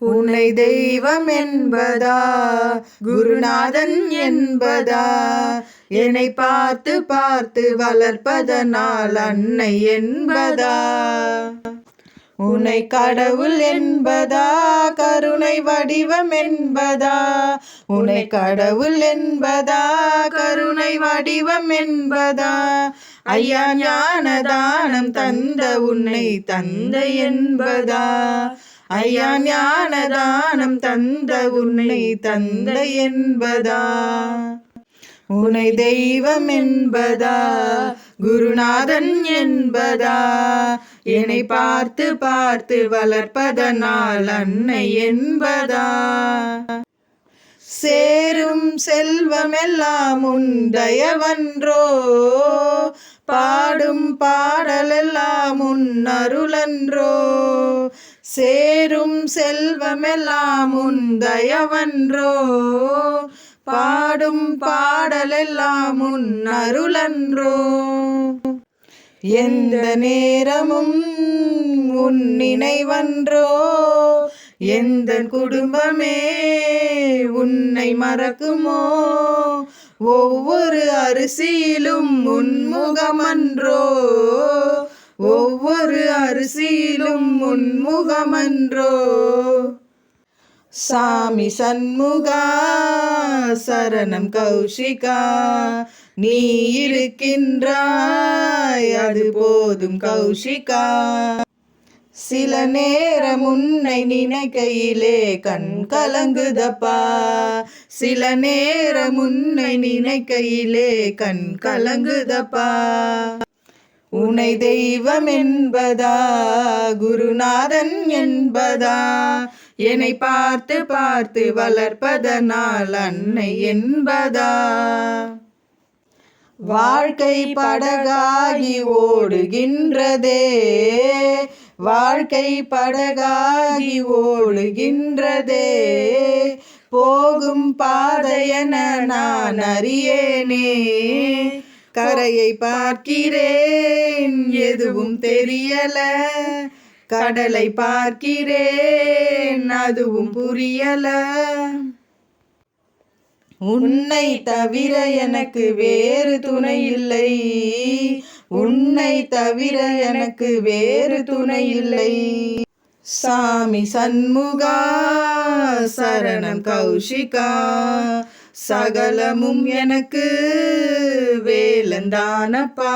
உன்னை தெய்வம் என்பதா குருநாதன் என்பதா என்னை பார்த்து பார்த்து வளர்ப்பதனால் அன்னை என்பதா உன்னை கடவுள் என்பதா கருணை வடிவம் என்பதா உன்னை கடவுள் என்பதா கருணை வடிவம் என்பதா ஐயா ஞான தானம் தந்த உன்னை தந்தை என்பதா ஐயா ஞான தானம் தந்த உன்னை தந்தை என்பதா உன்னை தெய்வம் என்பதா குருநாதன் என்பதா என்னை பார்த்து பார்த்து வளர்ப்பதனால் அன்னை என்பதா சேரும் செல்வமெல்லாம் உன் தயவன்றோ பாடும் பாடலெல்லாம் உன் அருளன்றோ சேரும் செல்வமெல்லாம் உன் தயவன்றோ பாடும் பாடலெல்லாம் உன் அருளன்றோ எந்த நேரமும் உன் நினைவன்றோ எந்த குடும்பமே உன்னை மறக்குமோ ஒவ்வொரு அரிசியிலும் உன் முகமன்றோ ஒவ்வொரு அரிசியிலும் உன் முகமன்றோ சாமி சண்முகா சரணம் கௌஷிகா நீ இருக்கின்றாய் அது போதும் கௌஷிகா சில நேரம் உன்னை நினைக்கையிலே கண் கலங்குதப்பா சில நேரம் உன்னை நினைக்கையிலே கண் கலங்குதப்பா உன்னை தெய்வம் என்பதா குருநாதன் என்பதா என்னை பார்த்து பார்த்து வளர்ப்பதனால் அன்னை என்பதா வாழ்க்கை படகாகி ஓடுகின்றதே வாழ்க்கை படகாகி ஓடுகின்றதே போகும் பாதையென நான் அறியேனே கரையை பார்க்கிறேன் எதுவும் தெரியல கடலை பார்க்கிறேன் அதுவும் புரியல உன்னை தவிர எனக்கு வேறு துணை இல்லை உன்னை தவிர எனக்கு வேறு துணை இல்லை சாமி சண்முகா சரணம் கௌஷிகா சகலமும் எனக்கு வேலந்தானப்பா